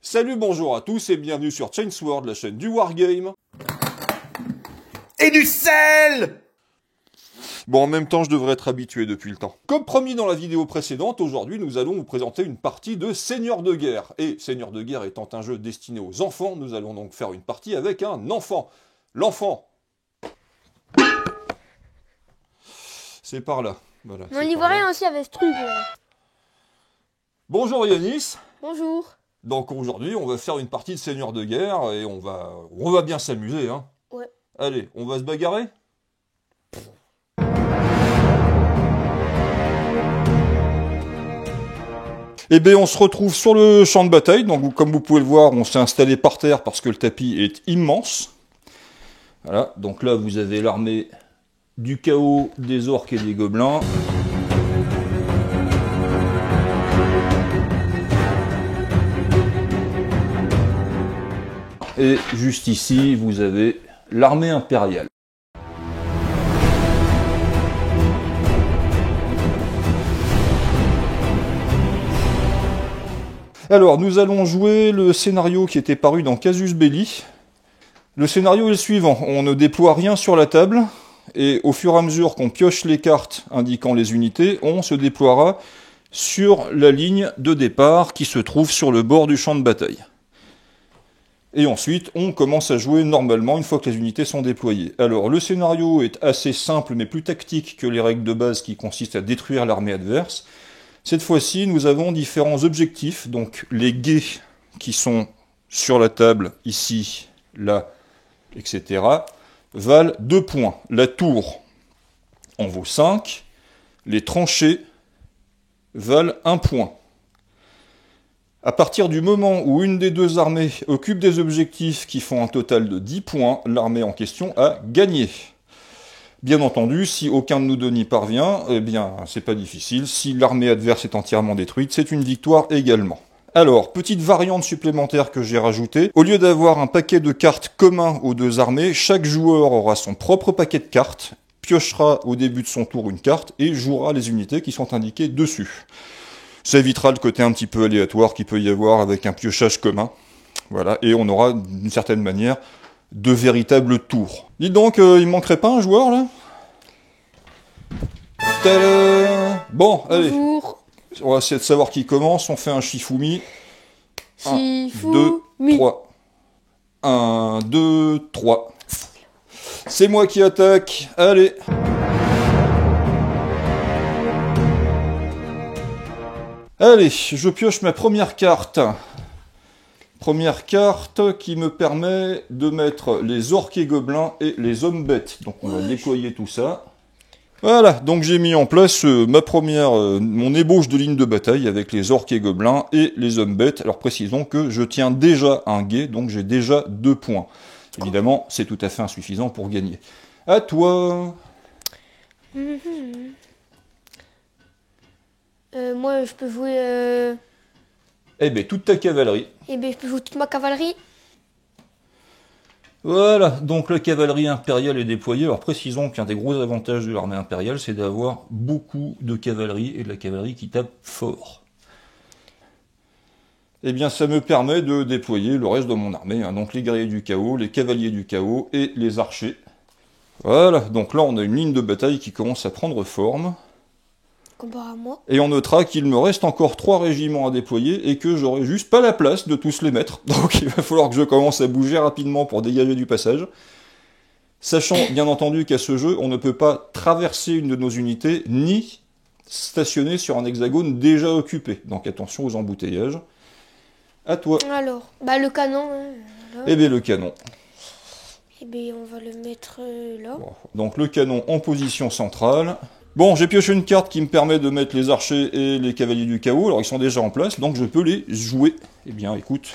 Salut, bonjour à tous et bienvenue sur Chainsword, la chaîne du Wargame. Et du sel! Bon, en même temps, je devrais être habitué depuis le temps. Comme promis dans la vidéo précédente, aujourd'hui, nous allons vous présenter une partie de Seigneur de Guerre. Et Seigneur de Guerre étant un jeu destiné aux enfants, nous allons donc faire une partie avec un enfant. L'enfant. C'est par là. Voilà, On y voit rien aussi avec ce truc. Bonjour Yanis. Bonjour. Donc aujourd'hui, on va faire une partie de Seigneur de Guerre et on va bien s'amuser, hein. Ouais. Allez, on va se bagarrer? Eh bien, on se retrouve sur le champ de bataille. Donc, comme vous pouvez le voir, on s'est installé par terre parce que le tapis est immense. Voilà, donc là, vous avez l'armée du chaos, des orques et des gobelins. Et juste ici, vous avez l'armée impériale. Alors, nous allons jouer le scénario qui était paru dans Casus Belli. Le scénario est le suivant. On ne déploie rien sur la table, et au fur et à mesure qu'on pioche les cartes indiquant les unités, on se déploiera sur la ligne de départ qui se trouve sur le bord du champ de bataille. Et ensuite, on commence à jouer normalement une fois que les unités sont déployées. Alors, le scénario est assez simple, mais plus tactique que les règles de base qui consistent à détruire l'armée adverse. Cette fois-ci, nous avons différents objectifs. Donc, les guets qui sont sur la table, ici, là, etc., valent 2 points. La tour en vaut 5. Les tranchées valent 1 point. À partir du moment où une des deux armées occupe des objectifs qui font un total de 10 points, l'armée en question a gagné. Bien entendu, si aucun de nous deux n'y parvient, eh bien, c'est pas difficile. Si l'armée adverse est entièrement détruite, c'est une victoire également. Alors, petite variante supplémentaire que j'ai rajoutée. Au lieu d'avoir un paquet de cartes commun aux deux armées, chaque joueur aura son propre paquet de cartes, piochera au début de son tour une carte et jouera les unités qui sont indiquées dessus. Ça évitera le côté un petit peu aléatoire qu'il peut y avoir avec un piochage commun. Voilà, et on aura d'une certaine manière de véritables tours. Dites donc, il manquerait pas un joueur là? Bon, allez. Bonjour. On va essayer de savoir qui commence. On fait un Shifumi. 1, 2, 3. 1, 2, 3. C'est moi qui attaque. Allez. Allez, je pioche ma première carte. Première carte qui me permet de mettre les orques et gobelins et les hommes bêtes. Donc on va déployer tout ça. Voilà, donc j'ai mis en place mon ébauche de ligne de bataille avec les orques et gobelins et les hommes bêtes. Alors précisons que je tiens déjà un guet, donc j'ai déjà 2 points. Évidemment, c'est tout à fait insuffisant pour gagner. À toi. Moi, je peux jouer... Eh ben, toute ta cavalerie. Eh bien, je peux jouer toute ma cavalerie. Voilà, donc la cavalerie impériale est déployée. Alors précisons qu'un des gros avantages de l'armée impériale, c'est d'avoir beaucoup de cavalerie et de la cavalerie qui tape fort. Eh bien, ça me permet de déployer le reste de mon armée, hein, donc les guerriers du chaos, les cavaliers du chaos et les archers. Voilà, donc là on a une ligne de bataille qui commence à prendre forme. Comparé à moi. Et on notera qu'il me reste encore 3 régiments à déployer et que j'aurai juste pas la place de tous les mettre. Donc il va falloir que je commence à bouger rapidement pour dégager du passage. Sachant bien entendu qu'à ce jeu, on ne peut pas traverser une de nos unités ni stationner sur un hexagone déjà occupé. Donc attention aux embouteillages. À toi. Alors, bah le canon. Là. Eh bien le canon. Eh bien, on va le mettre là. Bon, donc le canon en position centrale. Bon, j'ai pioché une carte qui me permet de mettre les archers et les cavaliers du chaos. Alors, ils sont déjà en place, donc je peux les jouer. Eh bien, écoute,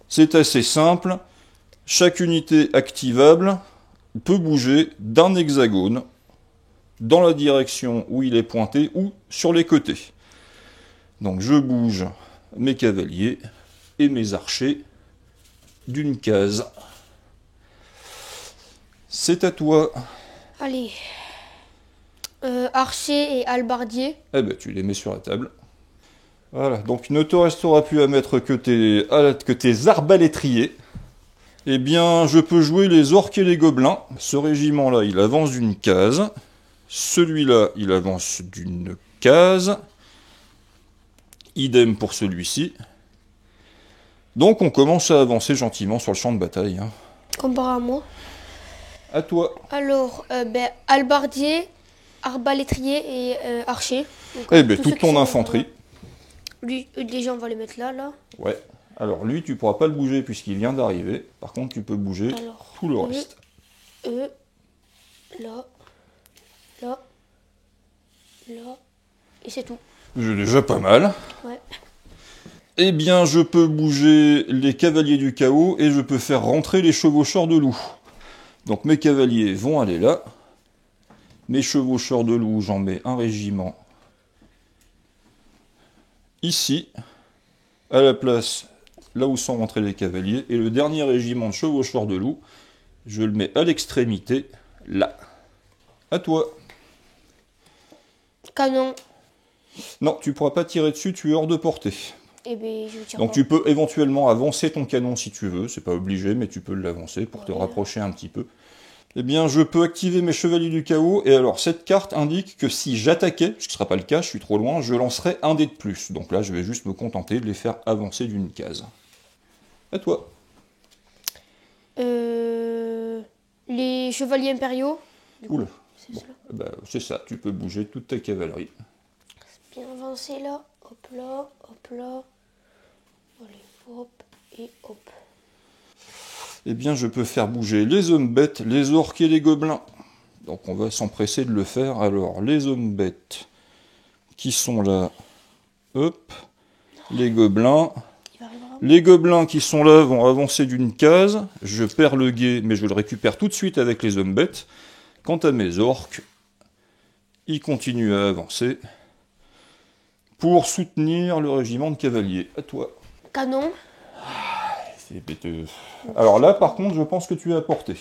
c'est assez simple. Chaque unité activable peut bouger d'un hexagone dans la direction où il est pointé ou sur les côtés. Donc, je bouge mes cavaliers et mes archers d'une case. C'est à toi. Allez. Archer et halbardier. Eh ben, tu les mets sur la table. Voilà, donc il ne te restera plus à mettre que tes arbalétriers. Eh bien, je peux jouer les orques et les gobelins. Ce régiment-là, il avance d'une case. Celui-là, il avance d'une case. Idem pour celui-ci. Donc, on commence à avancer gentiment sur le champ de bataille. Hein. Comparé à moi. À toi. Alors, halbardier, arbalétrier et archer. Donc, Eh bien, tous ceux toute qui ton sont, infanterie. Lui, déjà, on va les mettre là. Ouais. Alors, lui, tu pourras pas le bouger puisqu'il vient d'arriver. Par contre, tu peux bouger Alors, tout le reste. Là. Et c'est tout. C'est déjà pas mal. Ouais. Eh bien, je peux bouger les cavaliers du chaos et je peux faire rentrer les chevaucheurs de loup. Donc mes cavaliers vont aller là. Mes chevaucheurs de loup, j'en mets un régiment ici, à la place là où sont rentrés les cavaliers. Et le dernier régiment de chevaucheurs de loup, je le mets à l'extrémité, là. À toi. Canon. Non, tu pourras pas tirer dessus, tu es hors de portée. Eh bien, je tire Donc pas. tu peux éventuellement avancer ton canon si tu veux, c'est pas obligé, mais tu peux l'avancer pour te rapprocher un petit peu. Eh bien, je peux activer mes chevaliers du chaos, et alors cette carte indique que si j'attaquais, ce qui ne sera pas le cas, je suis trop loin, je lancerai un dé de plus. Donc là, je vais juste me contenter de les faire avancer d'une case. À toi. Les chevaliers impériaux. Oula. C'est Bon, ça. bah, c'est ça, tu peux bouger toute ta cavalerie. Bien avancé là. Hop là. Allez, hop et hop. Eh bien, je peux faire bouger les hommes bêtes, les orques et les gobelins. Donc on va s'empresser de le faire. Alors, les hommes bêtes qui sont là, hop, les gobelins. Il va arriver vraiment. Les gobelins qui sont là vont avancer d'une case. Je perds le guet, mais je le récupère tout de suite avec les hommes bêtes. Quant à mes orques, ils continuent à avancer pour soutenir le régiment de cavaliers. À toi. Canon. C'est bêteux. Alors là, par contre, je pense que tu es à portée.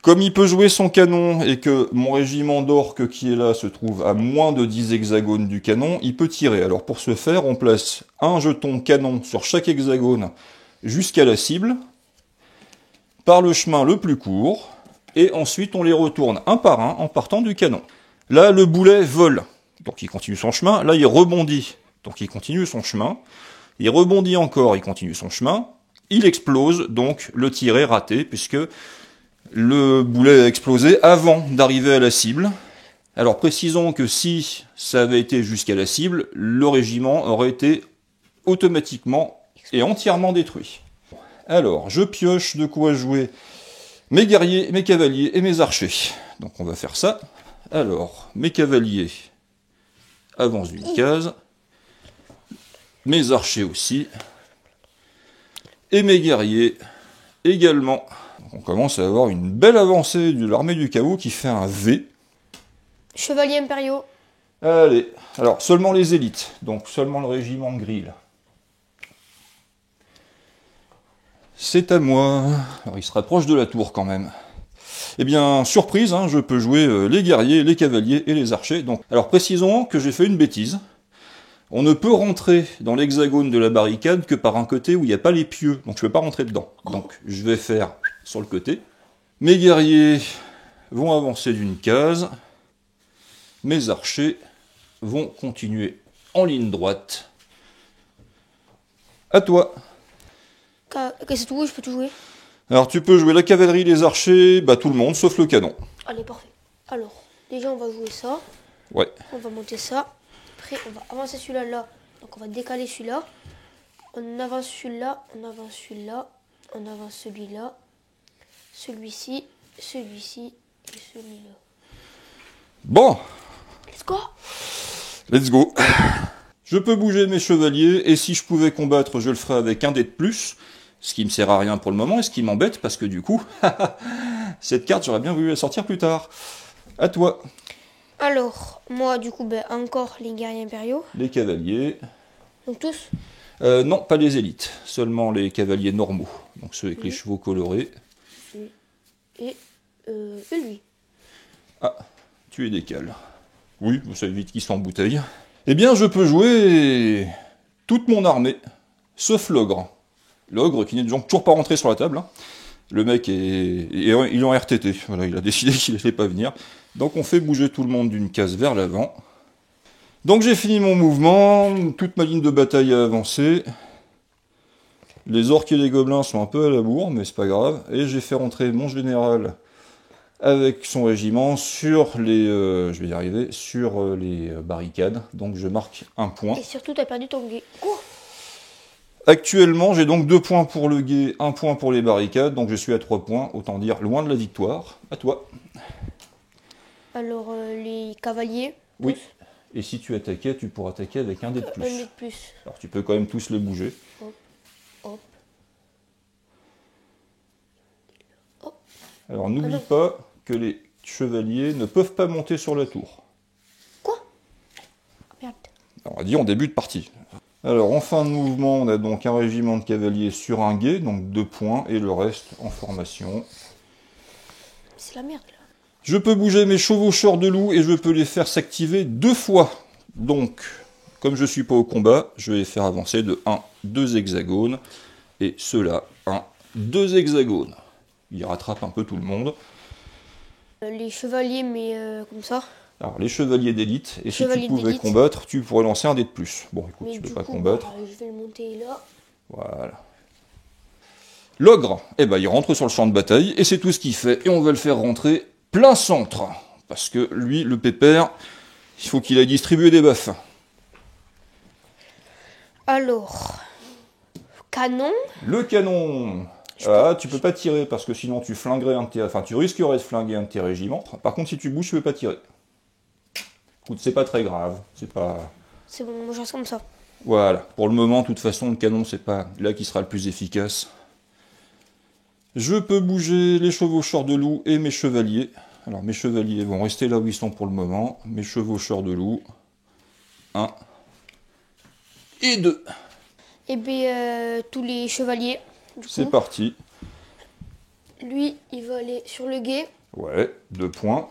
Comme il peut jouer son canon et que mon régiment d'orques qui est là se trouve à moins de 10 hexagones du canon, il peut tirer. Alors pour ce faire, on place un jeton canon sur chaque hexagone jusqu'à la cible, par le chemin le plus court, et ensuite on les retourne un par un en partant du canon. Là, le boulet vole, donc il continue son chemin. Là, il rebondit, donc il continue son chemin. Il rebondit encore, il continue son chemin. Il explose, donc le tir est raté, puisque le boulet a explosé avant d'arriver à la cible. Alors précisons que si ça avait été jusqu'à la cible, le régiment aurait été automatiquement et entièrement détruit. Alors, je pioche de quoi jouer mes guerriers, mes cavaliers et mes archers. Donc on va faire ça. Alors, mes cavaliers avancent d'une case. Mes archers aussi. Et mes guerriers également. Donc on commence à avoir une belle avancée de l'armée du chaos qui fait un V. Chevaliers impériaux. Allez, alors seulement les élites, donc seulement le régiment gris là. C'est à moi. Alors il se rapproche de la tour quand même. Eh bien, surprise, hein, je peux jouer les guerriers, les cavaliers et les archers. Donc, alors précisons que j'ai fait une bêtise. On ne peut rentrer dans l'hexagone de la barricade que par un côté où il n'y a pas les pieux. Donc je ne peux pas rentrer dedans. Donc je vais faire sur le côté. Mes guerriers vont avancer d'une case. Mes archers vont continuer en ligne droite. À toi. C'est tout, je peux tout jouer. Alors tu peux jouer la cavalerie, les archers, bah tout le monde, sauf le canon. Allez, parfait. Alors, déjà on va jouer ça. Ouais. On va monter ça. Après, on va avancer celui-là là. Donc on va décaler celui-là. On avance celui-là, on avance celui-là, on avance celui-là, celui-ci, celui-ci et celui-là. Bon, Let's go! let's go. Je peux bouger mes chevaliers, et si je pouvais combattre, je le ferais avec un dé de plus, ce qui me sert à rien pour le moment, et ce qui m'embête, parce que du coup, cette carte, j'aurais bien voulu la sortir plus tard. À toi. Alors, moi du coup, encore les guerriers impériaux. Les cavaliers. Donc tous. Non, pas les élites, seulement les cavaliers normaux, donc ceux avec les chevaux colorés. Et lui. Ah, tu es décalé. Oui, ça évite qu'ils s'embouteillent. Eh bien, je peux jouer toute mon armée, sauf l'ogre. L'ogre qui n'est donc toujours pas rentré sur la table. Hein. Le mec il est en RTT, voilà, il a décidé qu'il n'allait pas venir. Donc on fait bouger tout le monde d'une case vers l'avant. Donc j'ai fini mon mouvement, toute ma ligne de bataille a avancé. Les orques et les gobelins sont un peu à la bourre, mais c'est pas grave. Et j'ai fait rentrer mon général avec son régiment sur les, je vais y arriver, sur les barricades. Donc je marque un point. Et surtout, t'as perdu ton guet. Quoi? Actuellement, j'ai donc 2 points pour le guet, 1 point pour les barricades. Donc je suis à 3 points, autant dire loin de la victoire. À toi. Alors, les cavaliers. Oui. Et si tu attaquais, tu pourras attaquer avec un dé de plus. Un dé de plus. Alors tu peux quand même tous les bouger. Hop, hop. Hop. Alors n'oublie pas que les chevaliers ne peuvent pas monter sur la tour. Quoi? Merde. Alors, on a dit en début de partie. Alors en fin de mouvement, on a donc un régiment de cavaliers sur un guet, donc 2 points, et le reste en formation. C'est la merde là. Je peux bouger mes chevaucheurs de loup et je peux les faire s'activer 2 fois. Donc, comme je ne suis pas au combat, je vais les faire avancer de 1, 2 hexagones. Et ceux-là, 1, 2 hexagones. Ils rattrapent un peu tout le monde. Les chevaliers, mais comme ça. Alors, les chevaliers d'élite. Et Chevaliers si tu pouvais d'élite. combattre, tu pourrais lancer un dé de plus. Bon, écoute, Mais tu peux du pas coup, combattre. je vais le monter là. Voilà. L'ogre, eh ben, il rentre sur le champ de bataille et c'est tout ce qu'il fait. Et on va le faire rentrer plein centre. Parce que lui, le pépère, il faut qu'il aille distribuer des baffes. Alors, canon. Le canon. Ah, tu peux pas tirer parce que sinon tu flinguerais un de tes... Enfin, tu risquerais de flinguer un de tes régiments. Par contre, si tu bouges, tu peux pas tirer. Écoute, c'est pas très grave. C'est pas... C'est bon, moi je reste comme ça. Voilà. Pour le moment, de toute façon, le canon, c'est pas là qui sera le plus efficace. Je peux bouger les chevaucheurs de loup et mes chevaliers. Alors, mes chevaliers vont rester là où ils sont pour le moment. Mes chevaucheurs de loup. 1 et 2. Et bien, tous les chevaliers. C'est parti. Lui, il va aller sur le guet. Ouais, 2 points.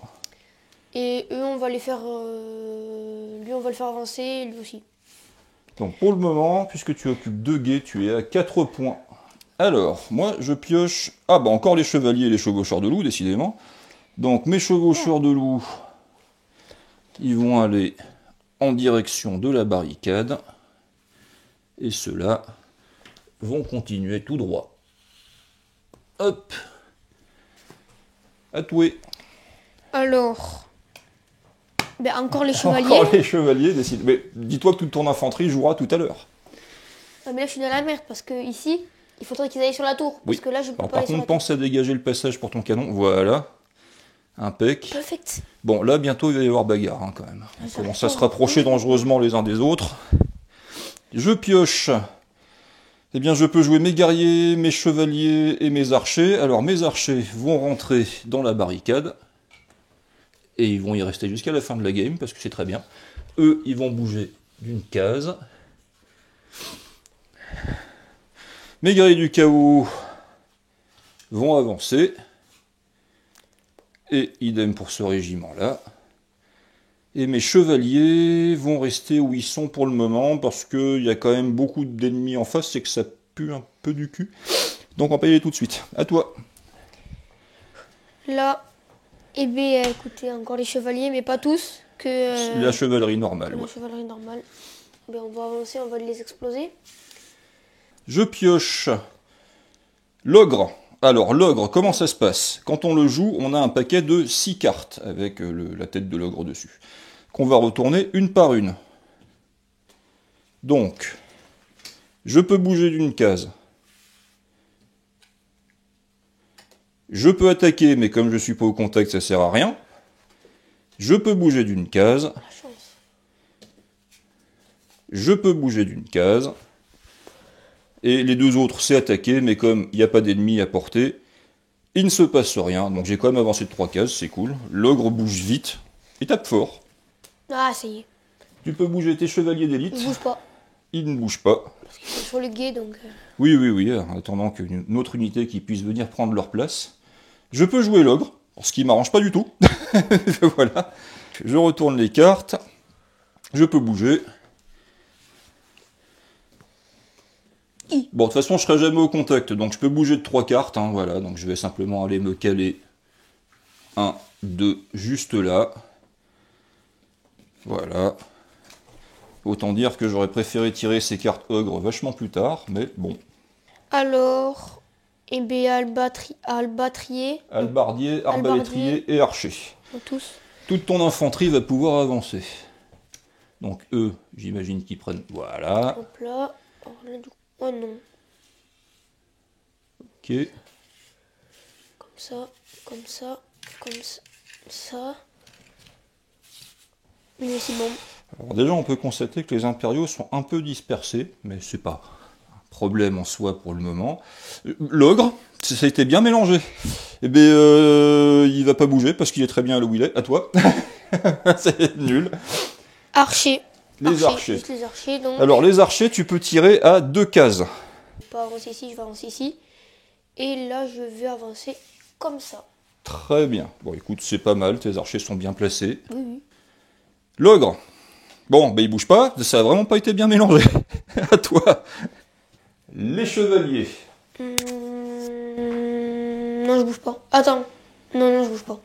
Et eux, on va les faire. Lui, on va le faire avancer, et lui aussi. Donc pour le moment, puisque tu occupes 2 guets, tu es à 4 points. Alors, moi, je pioche... Ah, bah encore les chevaliers et les chevaucheurs de loup, décidément. Donc mes chevaucheurs de loup, ils vont aller en direction de la barricade. Et ceux-là vont continuer tout droit. Hop. À toi. Alors. Ben, encore les chevaliers. Encore les chevaliers décident. Mais dis-toi que toute ton infanterie jouera tout à l'heure. Ah, mais là, je suis dans la merde parce que ici, il faudrait qu'ils aillent sur la tour. Parce Oui. que là, je peux Alors, pas par aller sur contre, la tour. pense à dégager le passage pour ton canon. Voilà. Impec. Perfect. Bon, là, bientôt, il va y avoir bagarre, hein, quand même. On ça commence va à se pas. rapprocher dangereusement les uns des autres. Je pioche. Eh bien, je peux jouer mes guerriers, mes chevaliers et mes archers. Alors, mes archers vont rentrer dans la barricade. Et ils vont y rester jusqu'à la fin de la game, parce que c'est très bien. Eux, ils vont bouger d'une case. Mes guerriers du chaos vont avancer. Et idem pour ce régiment-là. Et mes chevaliers vont rester où ils sont pour le moment, parce qu'il y a quand même beaucoup d'ennemis en face, c'est que ça pue un peu du cul. Donc on va pas y aller tout de suite. À toi. Là. Eh bien, écoutez, encore les chevaliers, mais pas tous. Que, La chevalerie normale. la Ouais. chevalerie normale. Ben, on va avancer, on va les exploser. Je pioche l'ogre. Alors, l'ogre, comment ça se passe? Quand on le joue, on a un paquet de 6 cartes, avec la tête de l'ogre dessus, qu'on va retourner une par une. Donc, je peux bouger d'une case. Je peux attaquer, mais comme je ne suis pas au contact, ça sert à rien. Je peux bouger d'une case. La chance. Je peux bouger d'une case. Et les 2 autres, c'est attaquer, mais comme il n'y a pas d'ennemis à portée, il ne se passe rien. Donc j'ai quand même avancé de 3 cases, c'est cool. L'ogre bouge vite et tape fort. Ah, ça y est. Tu peux bouger tes chevaliers d'élite. Il bouge pas. il ne bouge pas. Parce qu'ils sont sur le guet, donc... Oui, oui, oui, en attendant qu'une autre unité qui puisse venir prendre leur place. Je peux jouer l'ogre, ce qui m'arrange pas du tout. Voilà. Je retourne les cartes. Je peux bouger. Bon, de toute façon, je serai jamais au contact, donc je peux bouger de 3 cartes. Hein, voilà, donc je vais simplement aller me caler 1, 2, juste là. Voilà. Autant dire que j'aurais préféré tirer ces cartes ogre vachement plus tard, mais bon. Alors, eh bien, albatrier. Albardier, arbalétrier et archer. Tous. Toute ton infanterie va pouvoir avancer. Donc eux, j'imagine qu'ils prennent... Voilà. Hop là. Alors là, du coup... Oh non. Ok. Comme ça, comme ça, comme ça. Mais c'est bon. Alors déjà, on peut constater que les impériaux sont un peu dispersés, mais c'est pas un problème en soi pour le moment. L'ogre, ça a été bien mélangé. Eh bien, il va pas bouger parce qu'il est très bien là où il est. À toi. C'est nul. Archer. Les archers. Juste les archers, donc. Alors, les archers, tu peux tirer à 2 cases. Je vais pas avancer ici, je vais avancer ici. Et là, je vais avancer comme ça. Très bien. Bon, écoute, c'est pas mal. Tes archers sont bien placés. Oui, oui. L'ogre. Bon, ben il bouge pas. Ça a vraiment pas été bien mélangé. À toi. Les chevaliers. Non, je bouge pas. Attends. Non, non, je bouge pas.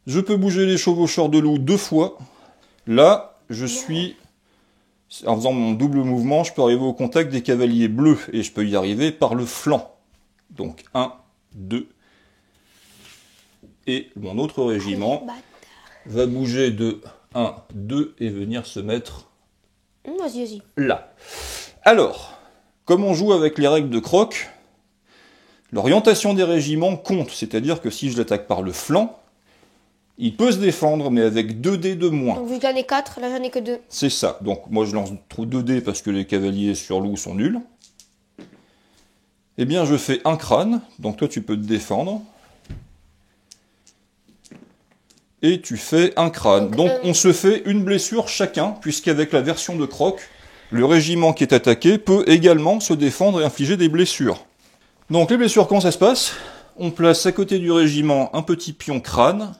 Je peux bouger les chevaucheurs de loup 2 fois. Là, je suis... En faisant mon double mouvement, je peux arriver au contact des cavaliers bleus. Et je peux y arriver par le flanc. Donc 1, 2. Et mon autre régiment va bouger de 1, 2 et venir se mettre Vas-y, vas-y. là. Alors, comme on joue avec les règles de croc, l'orientation des régiments compte. C'est-à-dire que si je l'attaque par le flanc, il peut se défendre, mais avec 2 dés de moins. Donc, vu que j'en ai 4, là, j'en ai que 2. C'est ça. Donc, moi, je lance 2 dés parce que les cavaliers sur loup sont nuls. Eh bien, je fais un crâne. Donc, toi, tu peux te défendre. Et tu fais un crâne. Donc, on se fait une blessure chacun, puisqu'avec la version de croc, le régiment qui est attaqué peut également se défendre et infliger des blessures. Donc, les blessures, comment ça se passe? On place à côté du régiment un petit pion crâne,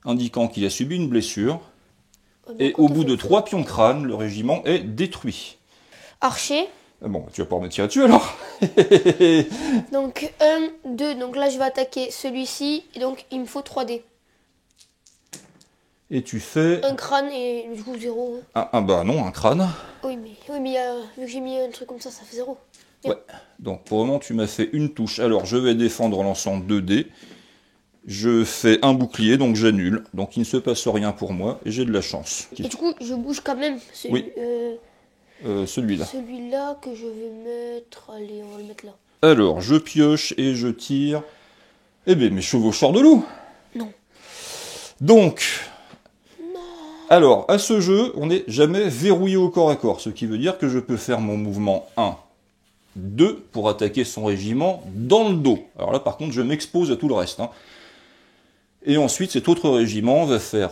indiquant qu'il a subi une blessure. Et au bout de 3 pions crâne, le régiment est détruit. Archer. Bon, tu vas pouvoir me tirer dessus alors. Donc 1, 2, donc là je vais attaquer celui-ci, et donc il me faut 3 dés. Et tu fais... Un crâne et du coup 0. Bah non, un crâne. Oui, mais vu que j'ai mis un truc comme ça fait 0. Ouais, donc pour le moment tu m'as fait une touche. Alors je vais défendre en lançant 2 dés. Je fais un bouclier, donc j'annule. Donc il ne se passe rien pour moi, et j'ai de la chance. Et du coup, je bouge quand même. Oui. Celui-là. Celui-là que je vais mettre... Allez, on va le mettre là. Alors, je pioche et je tire. Eh bien, mes chevaucheurs de loup. Non. Donc... Non. Alors, à ce jeu, on n'est jamais verrouillé au corps à corps. Ce qui veut dire que je peux faire mon mouvement 1, 2 pour attaquer son régiment dans le dos. Alors là, par contre, je m'expose à tout le reste. Hein. Et ensuite, cet autre régiment va faire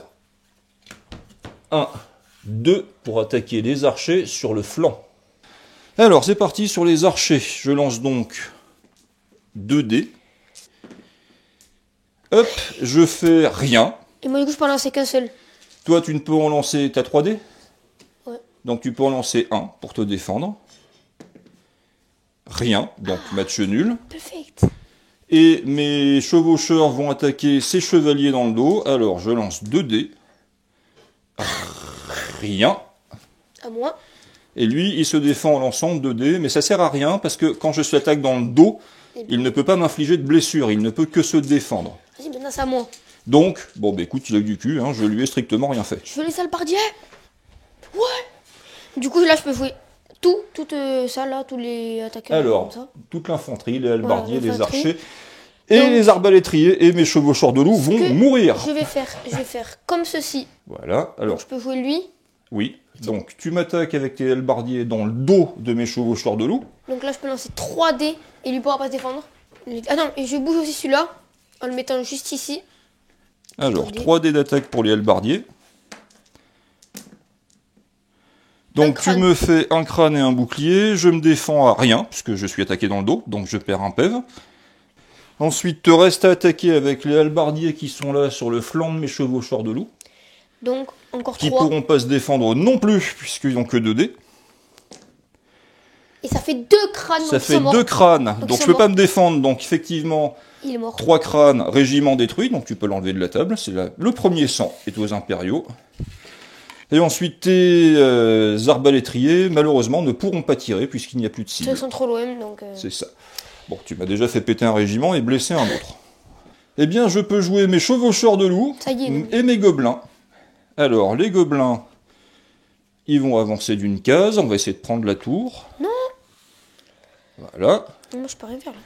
1, 2 pour attaquer les archers sur le flanc. Alors, c'est parti sur les archers. Je lance donc 2 dés. Hop, je fais rien. Et moi, du coup, je peux en lancer qu'un seul. Toi, tu ne peux en lancer... T'as 3 dés? Ouais. Donc, tu peux en lancer 1 pour te défendre. Rien, donc match nul. Perfect. Et mes chevaucheurs vont attaquer ces chevaliers dans le dos. Alors, je lance 2 dés. Rien. À moi. Et lui, il se défend en lançant 2 dés, mais ça sert à rien, parce que quand je l'attaque dans le dos, il ne peut pas m'infliger de blessure, il ne peut que se défendre. Vas-y, maintenant c'est à moi. Donc, bon, bah écoute, il a eu du cul, hein, je lui ai strictement rien fait. Je veux les albardiers. Ouais. Du coup, là, je peux jouer tout ça, là, tous les attaquants. Alors, comme ça. toute l'infanterie, les halbardiers, Voilà, les l'infanterie. archers, et Donc, les arbalétriers, et mes chevaucheurs de loup vont mourir. Je vais faire comme ceci. Voilà, alors, Donc, je peux jouer lui. oui, donc tu m'attaques avec tes halbardiers dans le dos de mes chevaucheurs de loup. Donc là, je peux lancer 3 dés et lui pourra pas se défendre. Ah non, et je bouge aussi celui-là en le mettant juste ici. Alors, 3 dés. 3 dés d'attaque pour les halbardiers. Donc tu crâne. me fais un crâne et un bouclier, je me défends à rien, puisque je suis attaqué dans le dos, donc je perds un PEV. Ensuite, te reste à attaquer avec les halbardiers qui sont là sur le flanc de mes chevaucheurs de loup, Donc, encore qui 3. pourront pas se défendre non plus, puisqu'ils n'ont que 2 dés. Et ça fait 2 crânes. Ça donc ils fait sont morts. 2 crânes, Donc donc ils je sont peux pas morts. me défendre, donc effectivement, Il est mort. 3 crânes, régiment détruit, donc tu peux l'enlever de la table, c'est le premier sang est aux impériaux. Et ensuite, tes arbalétriers, malheureusement, ne pourront pas tirer, puisqu'il n'y a plus de cible. Ils sont trop loin, donc... C'est ça. Bon, tu m'as déjà fait péter un régiment et blesser un autre. Eh bien, je peux jouer mes chevaucheurs de loup Ça y est. et mes gobelins. Alors, les gobelins, ils vont avancer d'une case. On va essayer de prendre la tour. Non. Voilà. Moi, je peux rien faire, là.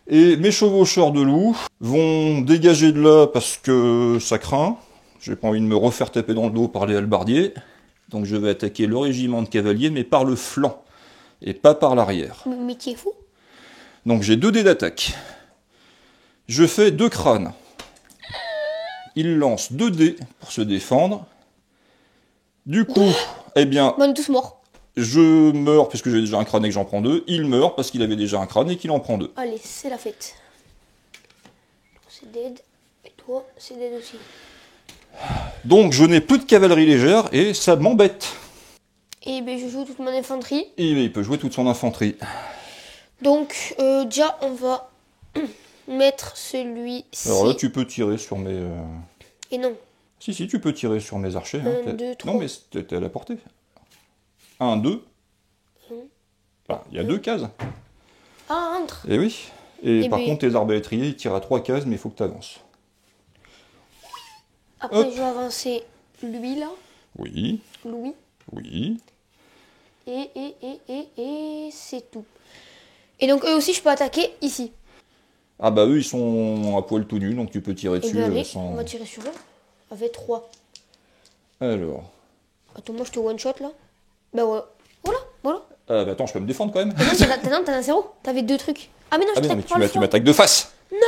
Et mes chevaucheurs de loup vont dégager de là parce que ça craint. J'ai pas envie de me refaire taper dans le dos par les halbardiers. Donc je vais attaquer le régiment de cavaliers, mais par le flanc. Et pas par l'arrière. Mais qui est fou. Donc j'ai 2 dés d'attaque. Je fais 2 crânes. Il lance 2 dés pour se défendre. Du coup, eh bien, Bon, on est tous morts. je meurs puisque j'ai déjà un crâne et que j'en prends 2. Il meurt parce qu'il avait déjà un crâne et qu'il en prend 2. Allez, c'est la fête. C'est dead. Et toi, c'est dead aussi. Donc je n'ai plus de cavalerie légère et ça m'embête. Et ben, je joue toute mon infanterie. Et il peut jouer toute son infanterie. Donc, déjà, on va mettre celui-ci. Alors là, tu peux tirer sur mes... Et non. Si, tu peux tirer sur mes archers. hein. 1, 2, 3. Non, mais t'es à la portée. 1, 2. Ah, il y a 2 cases. Ah, entre. Et oui. Et Eh par ben- contre, tes arbalétriers, ils tirent à 3 cases, mais il faut que tu avances. Après, Hop. je vais avancer lui, là. Oui, Louis. oui. Et c'est tout. Et donc, eux aussi, je peux attaquer ici. Ah bah eux, ils sont à poil tout nus, donc tu peux tirer Et dessus bien, allez, sans... on va tirer sur eux. Avec 3. Alors... Attends, moi, je te one-shot, là. Ben, voilà. Voilà. Ah bah attends, je peux me défendre quand même. Non, t'en as 0. T'avais 2 trucs. Ah, mais non, Ah je mais non, mais t'attaque par le tu flanc. m'attaques de face. Non.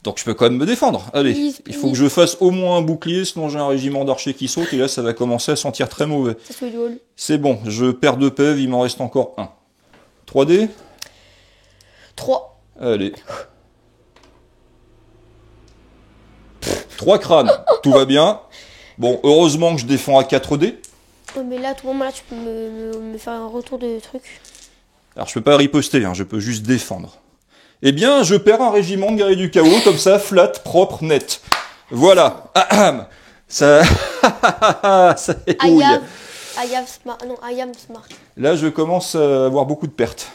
Donc je peux quand même me défendre. Allez, Please, il faut que please. je fasse au moins un bouclier, sinon j'ai un régiment d'archers qui saute, et là ça va commencer à sentir très mauvais. Ça se fait du hall. C'est bon, je perds 2 PEV, il m'en reste encore 1. 3D. 3. Allez. 3 crânes, tout va bien. Bon, heureusement que je défends à 4D. Ouais, mais là, à tout moment, là, tu peux me faire un retour de truc. Alors je peux pas riposter, hein, je peux juste défendre. Eh bien, je perds un régiment de guerriers du chaos, comme ça, flat, propre, net. Voilà. Ahem. Ça... ça érouille. I am smart. Non, I am smart. Là, je commence à avoir beaucoup de pertes.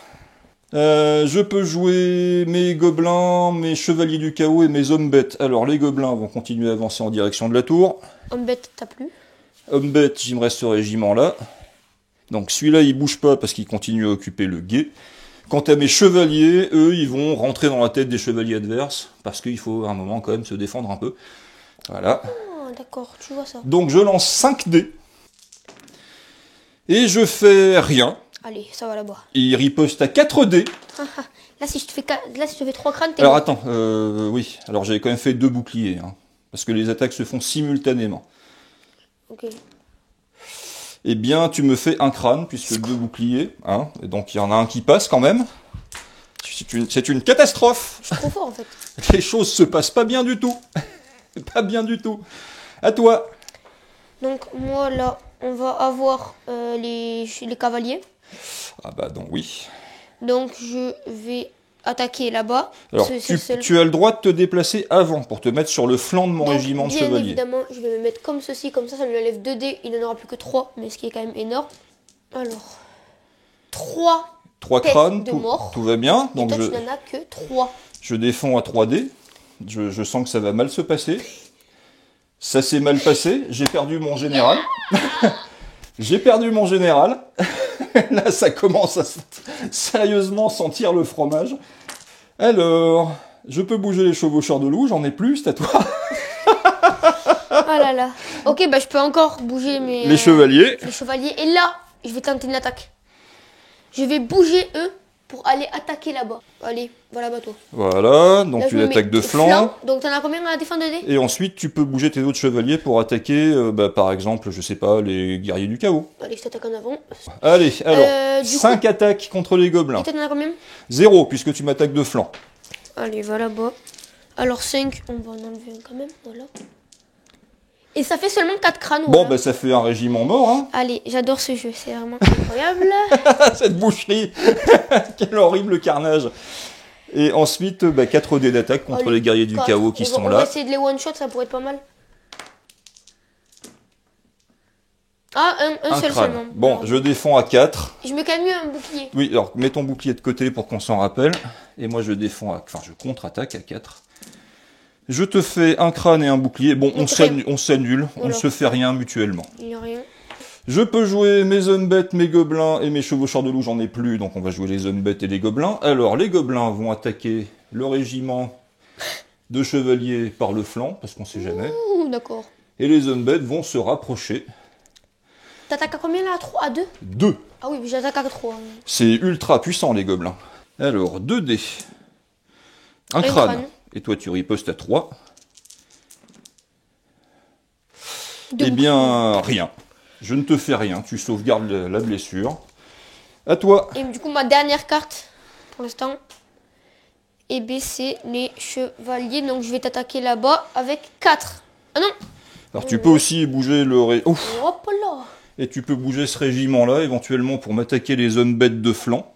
Je peux jouer mes gobelins, mes chevaliers du chaos et mes hommes bêtes. Alors, les gobelins vont continuer à avancer en direction de la tour. Homme bête, t'as plus. Homme bête, il me reste ce régiment-là. Donc, celui-là, il bouge pas parce qu'il continue à occuper le guet. Quant à mes chevaliers, eux, ils vont rentrer dans la tête des chevaliers adverses, parce qu'il faut à un moment quand même se défendre un peu. Voilà. Oh, d'accord, tu vois ça. Donc je lance 5 dés. Et je fais rien. Allez, ça va là-bas. Il riposte à 4 dés. Là, si je te fais 3 crânes, t'es Alors mort. attends, oui. Alors j'avais quand même fait 2 boucliers. Hein, parce que les attaques se font simultanément. Ok. Eh bien, tu me fais un crâne, puisque 2 boucliers. Hein, et donc il y en a un qui passe quand même. C'est une catastrophe. Je suis trop fort, en fait. Les choses se passent pas bien du tout. Pas bien du tout. À toi. Donc, moi, là, on va avoir les cavaliers. Ah bah donc oui. Donc, je vais attaquer là-bas. Alors, C'est le seul. tu as le droit de te déplacer avant pour te mettre sur le flanc de mon Donc, régiment de bien chevaliers. évidemment, je vais me mettre comme ceci. Comme ça lui enlève 2 dés. Il n'en aura plus que 3, mais ce qui est quand même énorme. Alors, 3. 3 tête crânes, de tout, mort. tout va bien. Et Donc toi, tu n'en as que 3. je défends à 3D. Je sens que ça va mal se passer. Ça s'est mal passé. J'ai perdu mon général. J'ai perdu mon général. Là, ça commence à sérieusement sentir le fromage. Alors, je peux bouger les chevaucheurs de loup. J'en ai plus, c'est à toi. Ah là là. Ok, bah je peux encore bouger mes... Les chevaliers. Les chevaliers. Et là, je vais tenter une attaque. Je vais bouger eux pour aller attaquer là-bas. Allez, va là-bas toi. Voilà, donc Là, tu je me attaques mets de flanc. Donc t'en as combien à défendre de dés? Et ensuite, tu peux bouger tes autres chevaliers pour attaquer, par exemple, je sais pas, les guerriers du chaos. Allez, je t'attaque en avant. Allez, alors, Du 5 attaques contre les gobelins. Et toi, t'en as combien? 0, puisque tu m'attaques de flanc. Allez, va là-bas. Alors 5, on va en enlever un quand même, voilà. Et ça fait seulement 4 crânes. Bon, Voilà. bah ça fait un régiment mort, hein. Allez, j'adore ce jeu, c'est vraiment incroyable. Cette boucherie. Quel horrible carnage. Et ensuite, 4 dés d'attaque contre Allez, les guerriers du 4. chaos qui On sont va là. essayer de les one-shot, ça pourrait être pas mal. Ah, un seul crâne. seulement. Bon, Alors, je défends à 4. je mets quand même mieux un bouclier. Oui, alors mets ton bouclier de côté pour qu'on s'en rappelle. Et moi je défends enfin je contre-attaque à 4. Je te fais un crâne et un bouclier. Bon, on s'annule, on ne Voilà. se fait rien mutuellement. Il n'y a rien. Je peux jouer mes hommes-bêtes, mes gobelins et mes chevaucheurs de loup, j'en ai plus, donc on va jouer les hommes-bêtes et les gobelins. Alors, les gobelins vont attaquer le régiment de chevaliers par le flanc, parce qu'on sait jamais. Ouh, d'accord. Et les hommes-bêtes vont se rapprocher. T'attaques à combien là? À 3? À 2? 2. Ah oui, mais j'attaque à 3. C'est ultra puissant, les gobelins. Alors, 2 dés. Un crâne. Et toi, tu ripostes à 3. Eh bien, rien. Je ne te fais rien. Tu sauvegardes la blessure. À toi. Et du coup, ma dernière carte, pour l'instant, et B, c'est les chevaliers. Donc, je vais t'attaquer là-bas avec 4. Ah non! Alors, tu peux aussi bouger le... Ouf. Hop là! Et tu peux bouger ce régiment-là, éventuellement, pour m'attaquer les hommes bêtes de flanc.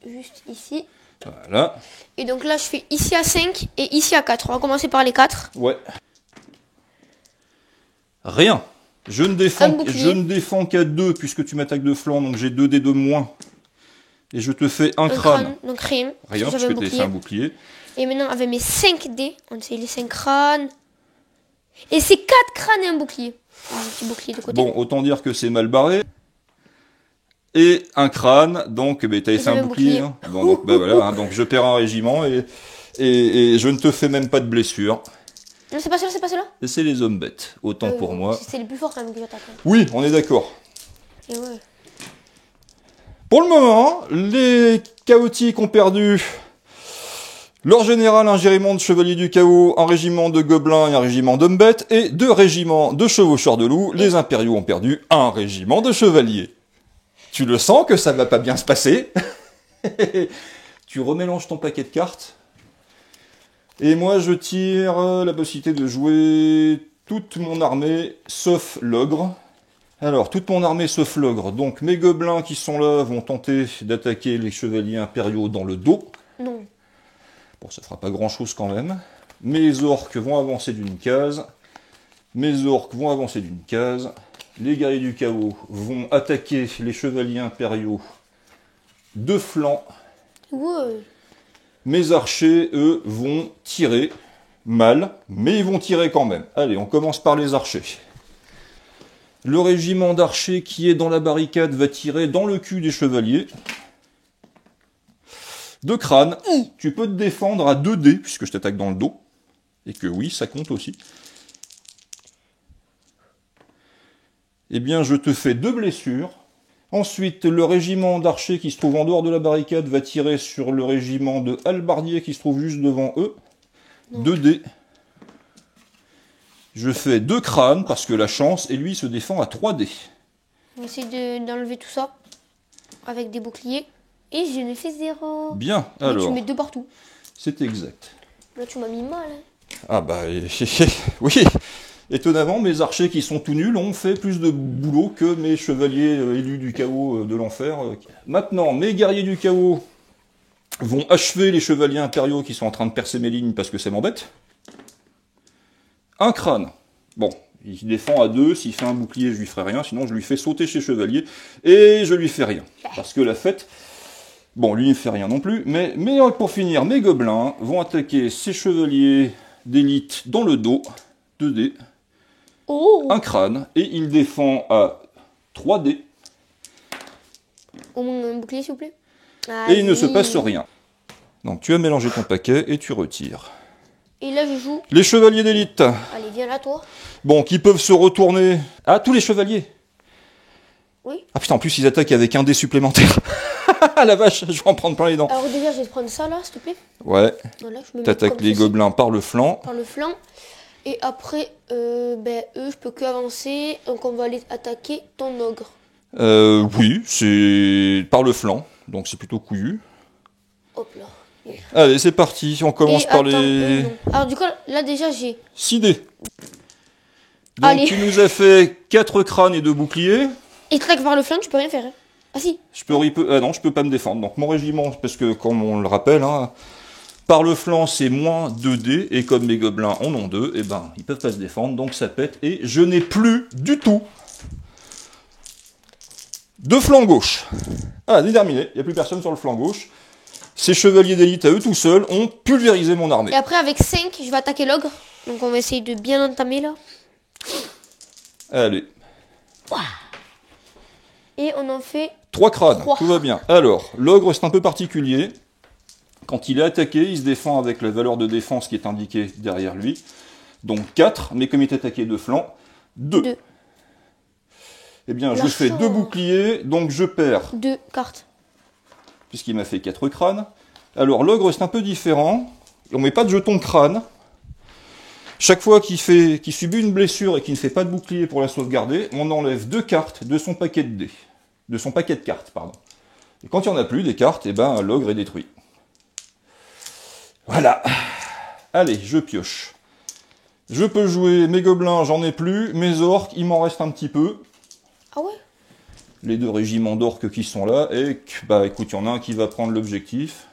Juste ici. Voilà. Et donc là, je fais ici à 5 et ici à 4. On va commencer par les 4. Ouais. Rien. Je ne défends qu'à 2, puisque tu m'attaques de flanc, donc j'ai 2 dés de moins. Et je te fais un crâne. Donc rien. Rien, parce que tu as un bouclier. Et maintenant, avec mes 5 dés, on essaye les 5 crânes. Et c'est 4 crânes et un bouclier. Un petit bouclier de côté. Bon, autant dire que c'est mal barré. Et un crâne, donc t'avais fait un bouclier. Hein. Bon, donc, voilà, hein, donc je perds un régiment et je ne te fais même pas de blessure. Non, c'est pas cela, c'est pas cela. Et c'est les hommes bêtes, autant pour moi. C'est les plus forts quand même que j'attaque. Oui, on est d'accord. Et ouais. Pour le moment, les chaotiques ont perdu leur général, un régiment de chevaliers du chaos, un régiment de gobelins et un régiment d'hommes bêtes, et 2 régiments de chevaucheurs de loups. Les impériaux ont perdu un régiment de chevaliers. Tu le sens que ça va pas bien se passer. Tu remélanges ton paquet de cartes. Et moi, je tire la possibilité de jouer toute mon armée, sauf l'ogre. Alors, toute mon armée sauf l'ogre. Donc, mes gobelins qui sont là vont tenter d'attaquer les chevaliers impériaux dans le dos. Non. Bon, ça fera pas grand-chose quand même. Mes orques vont avancer d'une case. Mes orques vont avancer d'une case. Les guerriers du chaos vont attaquer les chevaliers impériaux de flanc. Ouais. Mes archers, eux, vont tirer mal, mais ils vont tirer quand même. Allez, on commence par les archers. Le régiment d'archers qui est dans la barricade va tirer dans le cul des chevaliers. De crâne, tu peux te défendre à 2 dés, puisque je t'attaque dans le dos. Et que oui, ça compte aussi. Eh bien, je te fais 2 blessures. Ensuite, le régiment d'archers qui se trouve en dehors de la barricade va tirer sur le régiment de halbardiers qui se trouve juste devant eux. 2 dés. Je fais 2 crânes, parce que la chance, et lui se défend à 3 dés. On essaie d'enlever tout ça avec des boucliers. Et je ne fais 0. Bien, Mais alors, tu mets 2 partout. c'est exact. Là, tu m'as mis mal. Hein. Ah bah, oui. Étonnamment, mes archers qui sont tout nuls ont fait plus de boulot que mes chevaliers élus du chaos de l'enfer. Maintenant, mes guerriers du chaos vont achever les chevaliers impériaux qui sont en train de percer mes lignes parce que ça m'embête. Un crâne. Bon, il défend à 2, s'il fait un bouclier, je lui ferai rien, sinon je lui fais sauter chez chevalier, et je lui fais rien. Parce que la fête... Bon, lui il ne fait rien non plus, mais pour finir, mes gobelins vont attaquer ces chevaliers d'élite dans le dos, 2 dés. Oh. Un crâne, et il défend à 3 dés, Au moins un bouclier, s'il vous plaît. et il ne se passe rien. Donc tu as mélangé ton paquet, et tu retires. Et là, je joue. Les chevaliers d'élite, Allez, viens là, toi. bon, qui peuvent se retourner... Ah, tous les chevaliers. Oui. Ah putain, en plus ils attaquent avec un dé supplémentaire. Ah la vache, je vais en prendre plein les dents. Alors déjà, je vais te prendre ça là, s'il te plaît. Ouais, Voilà, je me mets t'attaques comme les ceci, gobelins par le flanc. par le flanc. Et après, ben, eux, je peux que avancer. Donc on va aller attaquer ton ogre. Oui, c'est par le flanc, donc c'est plutôt couillu. Hop là. Allez, c'est parti, on commence Et par attends, les non. Alors du coup, là déjà, j'ai... 6 dés. Donc Allez. tu nous as fait 4 crânes et 2 boucliers. Et t'attaques par le flanc, tu peux rien faire. Hein. Ah si. Non, je peux pas me défendre. Donc mon régiment, parce que comme on le rappelle, hein, par le flanc c'est moins 2 dés, et comme mes gobelins en ont 2, et ben ils peuvent pas se défendre, donc ça pète, et je n'ai plus du tout de flanc gauche. Ah, c'est terminé, il n'y a plus personne sur le flanc gauche. Ces chevaliers d'élite à eux tout seuls ont pulvérisé mon armée. Et après, avec 5, je vais attaquer l'ogre. Donc on va essayer de bien entamer là. Allez. Et on en fait... 3 crânes, 3. tout va bien. Alors, l'ogre c'est un peu particulier. Quand il est attaqué, il se défend avec la valeur de défense qui est indiquée derrière lui. Donc 4, mais comme il est attaqué de flanc, 2. 2. Eh bien, La je fais 2 chance. boucliers, donc je perds, 2 cartes. puisqu'il m'a fait 4 crânes. Alors, l'ogre c'est un peu différent. On met pas de jeton de crâne. Chaque fois qu'il subit une blessure et qu'il ne fait pas de bouclier pour la sauvegarder, on enlève 2 cartes de son paquet de dés. De son paquet de cartes, pardon. Et quand il n'y en a plus des cartes, eh ben, l'ogre est détruit. Voilà. Allez, je pioche. Je peux jouer mes gobelins, j'en ai plus. Mes orques, il m'en reste un petit peu. Ah ouais? Les 2 régiments d'orques qui sont là. Et bah écoute, il y en a un qui va prendre l'objectif.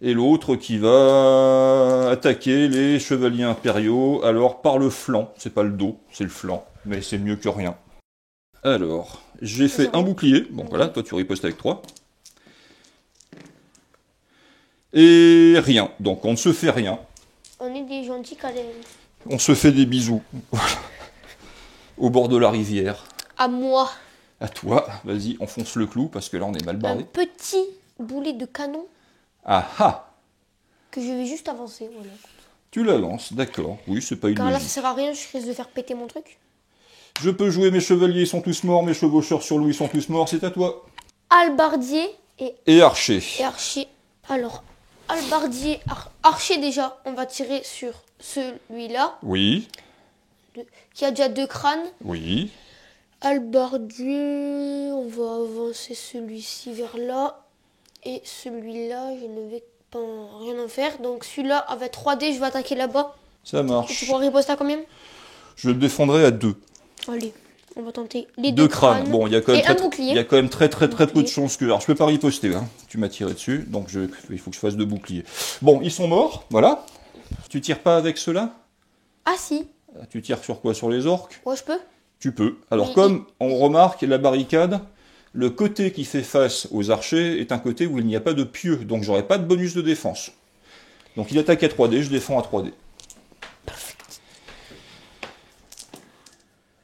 Et l'autre qui va attaquer les chevaliers impériaux. Alors par le flanc, c'est pas le dos, c'est le flanc. Mais c'est mieux que rien. Alors, j'ai fait un bouclier. Bon voilà, toi tu ripostes avec 3. Et rien. Donc on ne se fait rien. On est des gentils quand même. On se fait des bisous. Au bord de la rivière. À moi. À toi, vas-y, enfonce le clou, parce que là on est mal Un barré. petit boulet de canon Ah ah! que je vais juste avancer. Voilà. Tu la lances, d'accord. Oui, c'est pas Car là, ça illogique. sert à rien, je risque de faire péter mon truc. Je peux jouer mes chevaliers, ils sont tous morts, mes chevaucheurs sur Louis sont tous morts, c'est à toi. Albardier Et archer. et archer. Alors, albardier, archer déjà, on va tirer sur celui-là, Oui, qui a déjà 2 crânes. oui. Albardier, on va avancer celui-ci vers là. Et celui-là, je ne vais pas rien en faire. Donc celui-là, avec 3D, je vais attaquer là-bas. Ça Et tu marche. pourras riposter à combien? Je le défendrai à 2. Allez, on va tenter les 2 2 crânes. Bon, il y a quand même et un bouclier. il y a quand même très peu de Bouclier. chances que... Alors, je peux pas riposter, hein. Tu m'as tiré dessus, donc il faut que je fasse 2 boucliers. Bon, ils sont morts, voilà. Tu tires pas avec ceux-là? Ah si, Tu tires sur quoi? Sur les orques? ouais, je peux. Tu peux. Alors, Mais comme on remarque, la barricade, le côté qui fait face aux archers est un côté où il n'y a pas de pieux, donc j'aurai pas de bonus de défense. Donc il attaque à 3D, je défends à 3D.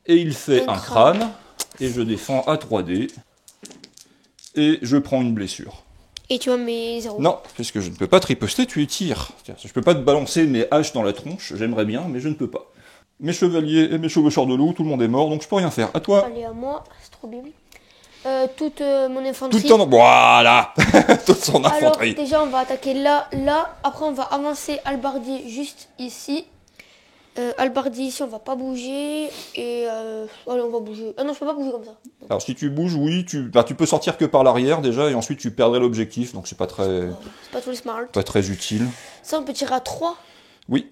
Et il fait Un un crâne. crâne, et je défends à 3D. Et je prends une blessure. Et tu vois mes 0. Non, puisque je ne peux pas te riposter, tu y tires. C'est-à-dire, je peux pas te balancer mes haches dans la tronche, j'aimerais bien, mais je ne peux pas. Mes chevaliers et mes chevaucheurs de loup, tout le monde est mort, donc je peux rien faire. À toi. Allez, à moi, c'est trop bien. Toute mon infanterie. Tout en... Voilà. Toute son Alors, infanterie. déjà, on va attaquer là, là. Après, on va avancer albardier juste ici. Albardier ici, on va pas bouger. Et allez, on va bouger. Ah non, je peux pas bouger comme ça. Alors si tu bouges, oui, tu peux sortir que par l'arrière déjà, et ensuite tu perdrais l'objectif, donc c'est pas C'est pas tous les smart. utile. Ça, on peut tirer à 3. Oui.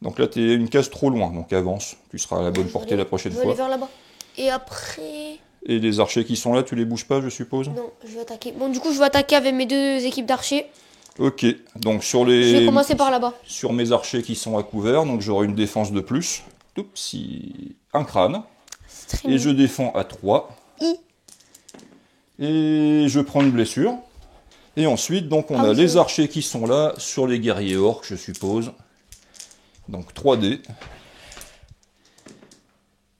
Donc là, t'es une case trop loin, donc avance. Tu seras à la bonne portée la prochaine Je vais aller fois. vers là-bas. Et après... Et les archers qui sont là, tu les bouges pas, je suppose? Non, je vais attaquer. Bon, du coup, je vais attaquer avec mes 2 équipes d'archers. Ok, donc sur Je vais les... commencer par là-bas. Sur mes archers qui sont à couvert, donc j'aurai une défense de plus. Oups, un crâne. C'est très Et mignon. je défends à 3. I. Et je prends une blessure. Et ensuite, donc, on Ah a oui, les c'est vrai. archers qui sont là, sur les guerriers orques, je suppose. Donc 3D.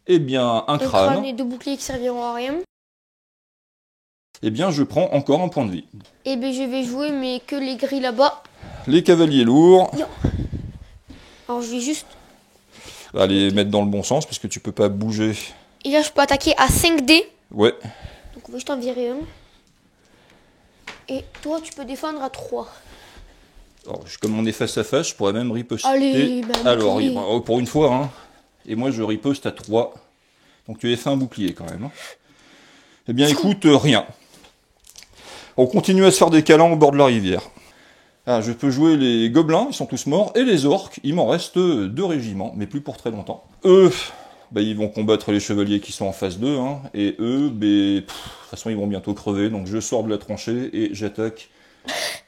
Eh bien, un Un crâne. crâne et 2 boucliers qui serviront à rien. Eh bien, je prends encore un point de vie. Et ben je vais jouer, mais que les grilles là-bas. Les cavaliers lourds. Alors, je vais juste... À les mettre dans le bon sens, parce que tu peux pas bouger. Et là, je peux attaquer à 5D. Ouais. Donc, on va juste en virer un. Et toi, tu peux défendre à 3. Alors, comme on est face à face, je pourrais même riposter. Allez, alors, bouclier. pour une fois, hein. Et moi, je riposte à 3. Donc, tu avais fait un bouclier quand même. Hein. Eh bien, écoute, rien. On continue à se faire des câlins au bord de la rivière. Ah, je peux jouer les gobelins, ils sont tous morts, et les orques, il m'en reste 2 régiments, mais plus pour très longtemps. Eux, bah, ils vont combattre les chevaliers qui sont en phase 2, hein, et eux, de toute façon, ils vont bientôt crever, donc je sors de la tranchée et j'attaque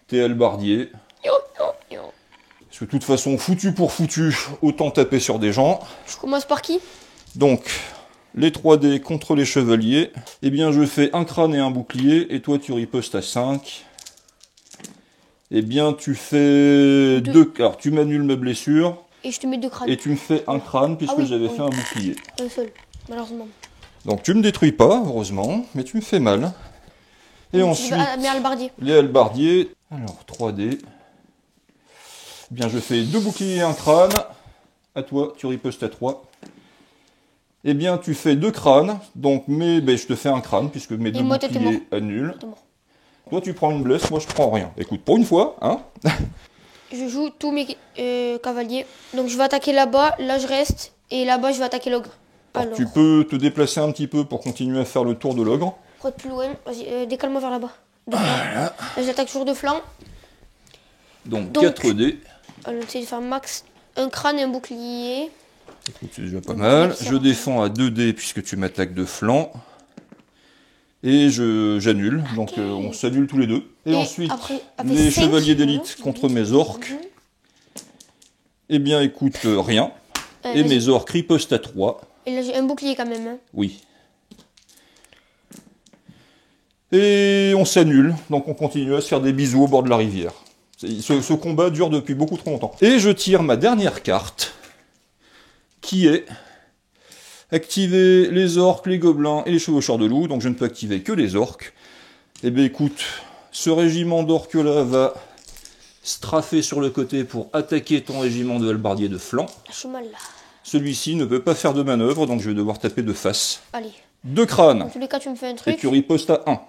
tes halbardiers. Parce que de toute façon, foutu pour foutu, autant taper sur des gens. Je commence par qui? Donc, les 3D contre les chevaliers, eh bien je fais un crâne et un bouclier, et toi tu ripostes à 5. Eh bien tu fais 2. Alors tu m'annules ma blessure. Et je te mets 2 crânes. Et tu me fais un crâne, puisque oui, j'avais fait un bouclier. Un seul, malheureusement. Donc tu me détruis pas, heureusement, mais tu me fais mal. Et donc, ensuite, mais halbardier. les halbardiers. Alors 3D. Eh bien je fais 2 boucliers et un crâne. À toi, tu ripostes à 3. Eh bien, tu fais 2 crânes, donc je te fais un crâne, puisque mes 2 boucliers annulent. Toi, tu prends une blesse, moi, je prends rien. Écoute, pour une fois, hein. Je joue tous mes cavaliers. Donc, je vais attaquer là-bas, là, je reste, et là-bas, je vais attaquer l'ogre. Alors, tu peux te déplacer un petit peu pour continuer à faire le tour de l'ogre. Pour être plus loin, vas-y, décale-moi vers là-bas. Là, j'attaque toujours de flanc. Donc 4 dés. On essaie de faire max un crâne et un bouclier. Écoute, c'est déjà pas mal. Je défends à 2 dés puisque tu m'attaques de flanc. Et j'annule. Donc on s'annule tous les deux. Et ensuite, après les chevaliers d'élite contre mes orques. Eh bien écoute, rien. Et mes orques ripostent à 3. Et là j'ai un bouclier quand même. Hein. Oui. Et on s'annule. Donc on continue à se faire des bisous au bord de la rivière. Ce combat dure depuis beaucoup trop longtemps. Et je tire ma dernière carte, qui est activer les orques, les gobelins et les chevaucheurs de loup. Donc je ne peux activer que les orques. Eh bien écoute, ce régiment d'orques là va straffer sur le côté pour attaquer ton régiment de halbardiers de flanc. Je suis mal là. Celui-ci ne peut pas faire de manœuvre, donc je vais devoir taper de face. Allez. 2 crânes. Dans tous les cas, tu me fais un truc. Et tu ripostes à 1.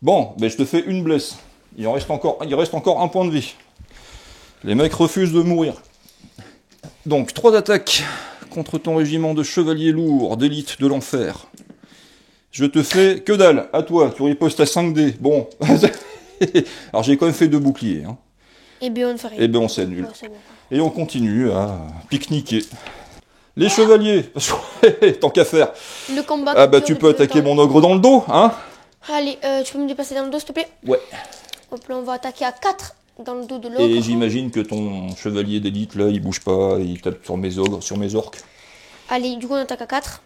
Bon, je te fais une blesse. Il reste encore un point de vie. Les mecs refusent de mourir. Donc, 3 attaques contre ton régiment de chevaliers lourds, d'élite de l'enfer. Je te fais que dalle. À toi, tu ripostes à 5 dés. Bon. Alors, j'ai quand même fait 2 boucliers. Hein. Et bien, on ne fait rien. Et bien, on s'annule. Ouais, bon. Et on continue à pique-niquer. Les chevaliers, tant qu'à faire. Le combat. Ah bah, tu peux attaquer mon ogre dans le dos, hein. Allez, tu peux me déplacer dans le dos, s'il te plaît? Ouais. Hop là, on va attaquer à 4 dans le dos de l'ogre. Et j'imagine que ton chevalier d'élite, là, il bouge pas, il tape sur mes ogres, sur mes orques. Allez, du coup, on attaque à 4.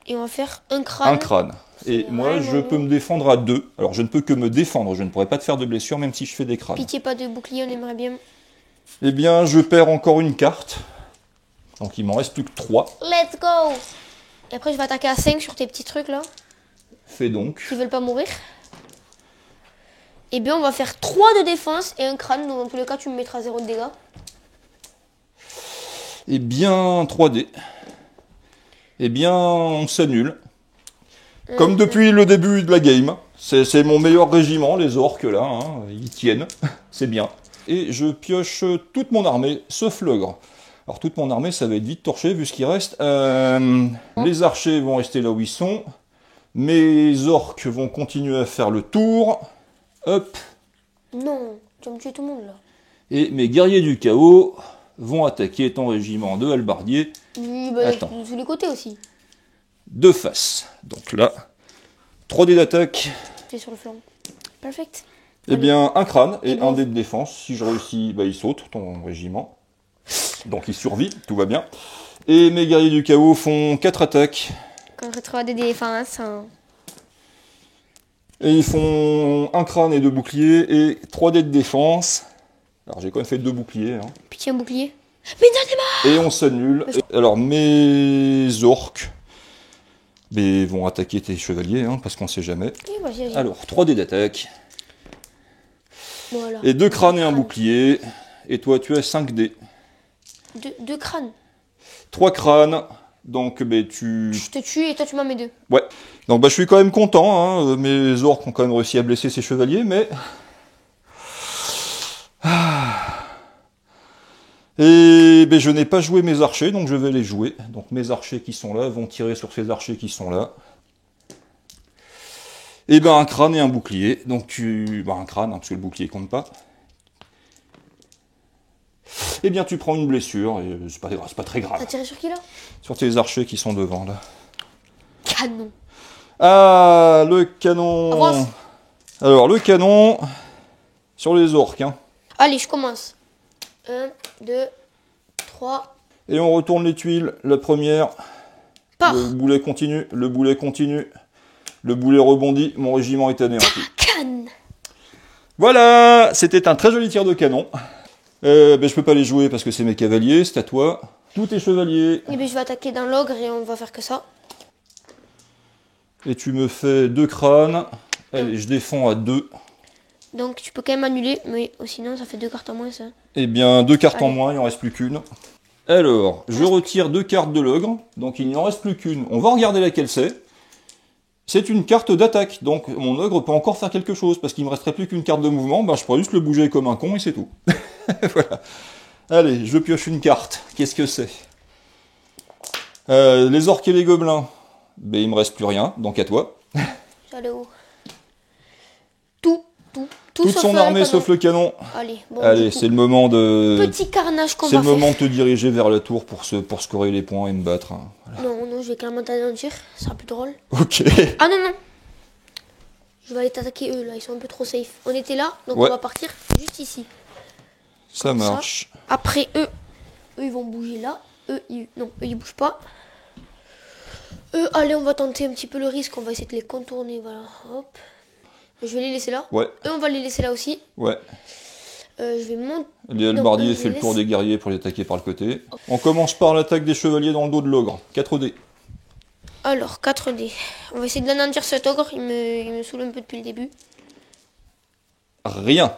Et on va faire un crâne. Un crâne. Et moi, je peux me défendre à 2. Alors, je ne peux que me défendre, je ne pourrais pas te faire de blessure, même si je fais des crânes. Pitié, pas de bouclier, on aimerait bien. Eh bien, je perds encore une carte. Donc, il m'en reste plus que 3. Let's go! Et après, je vais attaquer à 5 sur tes petits trucs, là. Fais donc. Qui veulent pas mourir. Et bien, on va faire 3 de défense et un crâne. Donc, dans tous les cas, tu me mettras 0 de dégâts. Eh bien, 3D. Eh bien, on s'annule. Comme depuis le début de la game. C'est mon meilleur régiment, les orques, là. Hein. Ils tiennent. C'est bien. Et je pioche toute mon armée, sauf l'ogre. Alors, toute mon armée, ça va être vite torché, vu ce qu'il reste. Les archers vont rester là où ils sont. Mes orques vont continuer à faire le tour. Hop. Non, tu vas me tuer tout le monde, là. Et mes guerriers du chaos vont attaquer ton régiment de halbardiers. Oui, bah, Attends. de tous les côtés aussi. De face. Donc là, 3 dés d'attaque. C'est sur le flanc. Perfect. Eh bien, un crâne et un dé de défense. Si je réussis, il saute, ton régiment. Donc il survit, tout va bien. Et mes guerriers du chaos font 4 attaques. Contre 3 de défense. Hein. Et ils font un crâne et 2 boucliers et 3 dés de défense. Alors j'ai quand même fait 2 boucliers. Hein. Pitié, un bouclier. Mais donnez-moi! Et on s'annule. Alors mes orques vont attaquer tes chevaliers, hein, parce qu'on sait jamais. Oui, vas-y. Alors 3 dés d'attaque. Voilà. Et 2 crânes et un bouclier. Et toi tu as 5 dés. 2 crânes. 3 crânes Donc tu... Je te tue et toi tu m'en mets 2. Ouais. Donc je suis quand même content, hein. Mes orques ont quand même réussi à blesser ces chevaliers, mais... Et je n'ai pas joué mes archers, donc je vais les jouer. Donc mes archers qui sont là vont tirer sur ces archers qui sont là. Et un crâne et un bouclier. Donc un crâne, hein, parce que le bouclier compte pas. Eh bien tu prends une blessure, et c'est pas très grave. T'as tiré sur qui là? Sur tes archers qui sont devant là. Canon. Ah, le canon. Avance. Alors le canon sur les orques, hein. Allez, je commence. 1, 2, 3. Et on retourne les tuiles. La première. Pars. Le boulet continue. Le boulet continue. Le boulet rebondit. Mon régiment est anéanti. Canne. Voilà, c'était un très joli tir de canon. Je peux pas les jouer parce que c'est mes cavaliers. C'est à toi. Tous tes chevaliers. Et bien je vais attaquer dans l'ogre et on va faire que ça. Et tu me fais 2 crânes. Allez, je défends à 2. Donc tu peux quand même annuler, mais sinon ça fait 2 cartes en moins ça. Eh bien, 2 cartes en Allez. moins, il n'en reste plus qu'une. Alors, je retire 2 cartes de l'ogre, donc il n'y en reste plus qu'une. On va regarder laquelle c'est. C'est une carte d'attaque, donc mon ogre peut encore faire quelque chose, parce qu'il ne me resterait plus qu'une carte de mouvement, je pourrais juste le bouger comme un con et c'est tout. Voilà. Allez, je pioche une carte. Qu'est-ce que c'est? Les orques et les gobelins. Il me reste plus rien, donc à toi. J'allais où? Tout Toute sauf son le armée canon. sauf le canon. Allez, bon. Allez, du coup, c'est le moment de... petit carnage qu'on C'est va le faire. moment de te diriger vers la tour pour scorer les points et me battre. Hein. Non, je vais clairement t'anéantir, ça sera plus drôle. Ok. Ah non. Je vais aller t'attaquer eux là, ils sont un peu trop safe. On était là, donc Ouais. on va partir juste ici. Ça Comme ça. marche. Après eux ils vont bouger là. Non, eux ils bougent pas. Allez, on va tenter un petit peu le risque, on va essayer de les contourner, voilà. Hop. Je vais les laisser là. Ouais, Eux, on va les laisser là aussi. ouais. Je vais monter. Les halbardiers fait le tour des guerriers pour les attaquer par le côté. On commence par l'attaque des chevaliers dans le dos de l'ogre. 4 dés. Alors, 4D. On va essayer de l'anéantir cet ogre, il me saoule un peu depuis le début. Rien.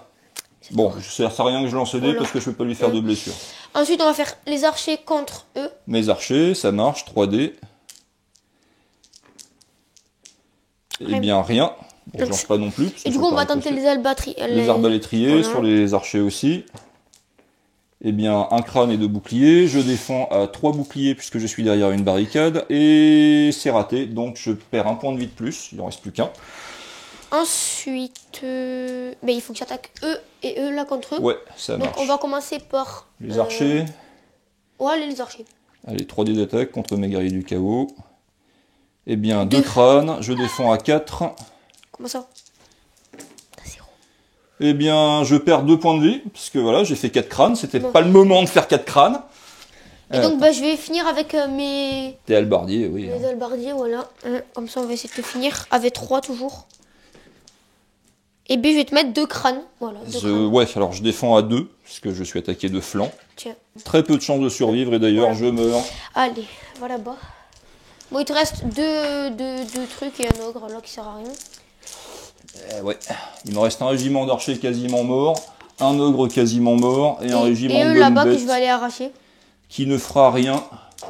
Bon, ça sert à rien que je lance des Voilà. parce que je peux pas lui faire de blessure. Ensuite, on va faire les archers contre eux. Mes archers, ça marche, 3 dés. Eh bien, rien. Bon, je lance pas non plus. parce que Et du faut coup, on pas va tenter riposter. les arbalétriers, Voilà. sur les archers aussi. Eh bien, un crâne et 2 boucliers. Je défends à 3 boucliers puisque je suis derrière une barricade. Et c'est raté, donc je perds un point de vie de plus. Il en reste plus qu'un. Ensuite, il faut que j'attaque eux et eux là contre eux. Ouais, ça Donc, marche. on va commencer par... Les archers. Ouais, allez, les archers. Allez, 3 dés d'attaque contre mes guerriers du chaos. Eh bien, 2 Deux. crânes. Je défends à 4. Comment ça? T'as 0. Eh bien, je perds 2 points de vie. Parce que voilà, j'ai fait 4 crânes. C'était Bon. pas le moment de faire 4 crânes. Et donc, je vais finir avec mes... T'es halbardier, oui. Les halbardiers, voilà. Comme ça, on va essayer de le finir. Avec 3 toujours. Et bien, je vais te mettre 2 crânes. Voilà, 2 crânes. Ouais, alors je défends à 2, puisque je suis attaqué de flanc. Tiens. Très peu de chances de survivre, et d'ailleurs, Voilà. je meurs. Allez, va là-bas. Bon, il te reste deux trucs et un ogre là qui sert à rien. Ouais. Il me reste un régiment d'archers quasiment mort, un ogre quasiment mort, et un régiment et de eux bonnes là-bas que bêtes je vais aller arracher. qui ne fera rien.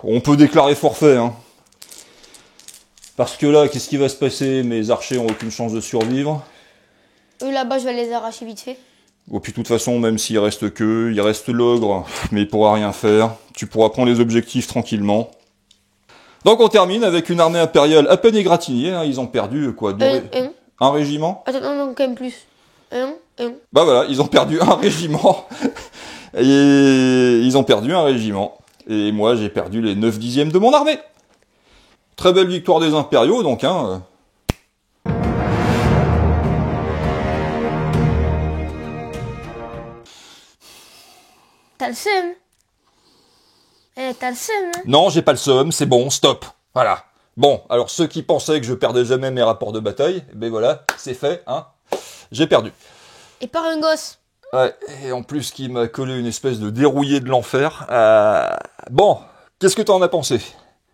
On peut déclarer forfait, hein. Parce que là, qu'est-ce qui va se passer? Mes archers ont aucune chance de survivre. Eux là-bas, je vais les arracher vite fait. Bon, puis de toute façon, même s'il reste que, il reste l'ogre, mais il pourra rien faire. Tu pourras prendre les objectifs tranquillement. Donc on termine avec une armée impériale à peine égratignée, hein. Ils ont perdu quoi, un régiment. Attends, non, quand même plus. Un. Bah voilà, ils ont perdu un régiment. Et ils ont perdu un régiment. Et moi, j'ai perdu les 9/10 de mon armée. Très belle victoire des impériaux, donc, hein. T'as le seum. T'as le seum, hein. Non, j'ai pas le seum, c'est bon, stop. Voilà. Bon, alors ceux qui pensaient que je perdais jamais mes rapports de bataille, ben voilà, c'est fait, hein. J'ai perdu. Et par un gosse. Ouais, et en plus qui m'a collé une espèce de dérouillé de l'enfer. Bon, qu'est-ce que t'en as pensé?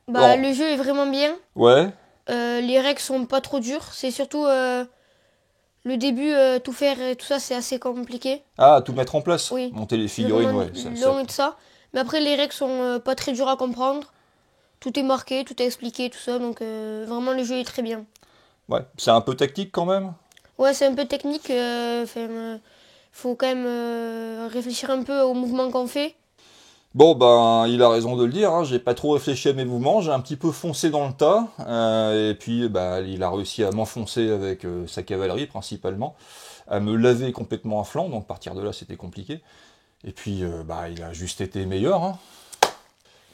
Bah, Bon. le jeu est vraiment bien. Ouais, Les règles sont pas trop dures. C'est surtout le début, tout faire et tout ça, c'est assez compliqué. ah, tout mettre en place. Oui. Monter les figurines, Vraiment ouais. long et tout ça. Mais après, les règles sont pas très dures à comprendre. Tout est marqué, tout est expliqué, tout ça. Donc vraiment, le jeu est très bien. Ouais, c'est un peu tactique quand même. Ouais, c'est un peu technique. Faut quand même réfléchir un peu aux mouvements qu'on fait. Bon, ben, il a raison de le dire, hein, j'ai pas trop réfléchi à mes mouvements, j'ai un petit peu foncé dans le tas, et puis bah, il a réussi à m'enfoncer avec sa cavalerie principalement, à me laver complètement à flanc, donc à partir de là c'était compliqué. Et puis bah, il a juste été meilleur. Hein.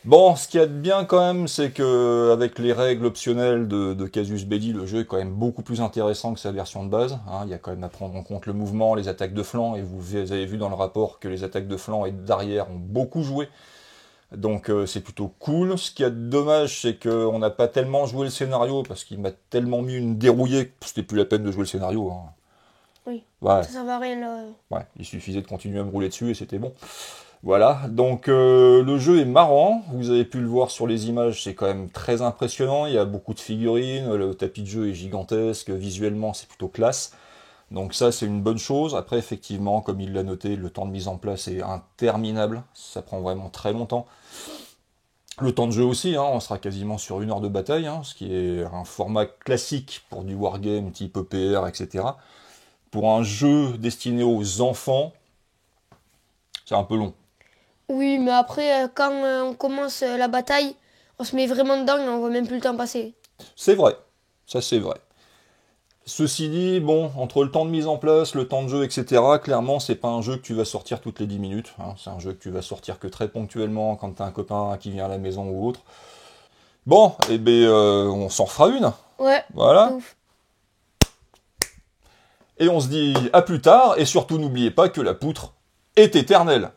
Bon, ce qu'il y a de bien quand même, c'est que avec les règles optionnelles de Casus Belli, le jeu est quand même beaucoup plus intéressant que sa version de base. Hein. Il y a quand même à prendre en compte le mouvement, les attaques de flanc, et vous avez vu dans le rapport que les attaques de flanc et d'arrière ont beaucoup joué. Donc c'est plutôt cool. Ce qu'il y a de dommage, c'est qu'on n'a pas tellement joué le scénario, parce qu'il m'a tellement mis une dérouillée que c'était plus la peine de jouer le scénario. Hein. Oui, Ouais, ça sert à rien là. ouais, il suffisait de continuer à me rouler dessus et c'était bon. Voilà, donc le jeu est marrant, vous avez pu le voir sur les images, c'est quand même très impressionnant, il y a beaucoup de figurines, le tapis de jeu est gigantesque, visuellement c'est plutôt classe, donc ça c'est une bonne chose. Après effectivement, comme il l'a noté, le temps de mise en place est interminable, ça prend vraiment très longtemps. Le temps de jeu aussi, hein, on sera quasiment sur 1 heure de bataille, hein, ce qui est un format classique pour du wargame type EPR, etc. Pour un jeu destiné aux enfants, c'est un peu long. Oui, mais après, quand on commence la bataille, on se met vraiment dedans et on voit même plus le temps passer. C'est vrai, ça c'est vrai. Ceci dit, bon, entre le temps de mise en place, le temps de jeu, etc., clairement, c'est pas un jeu que tu vas sortir toutes les 10 minutes. Hein. C'est un jeu que tu vas sortir que très ponctuellement quand t'as un copain qui vient à la maison ou autre. Bon, eh ben, on s'en fera une. Ouais, Voilà. ouf. Et on se dit à plus tard, et surtout n'oubliez pas que la poutre est éternelle.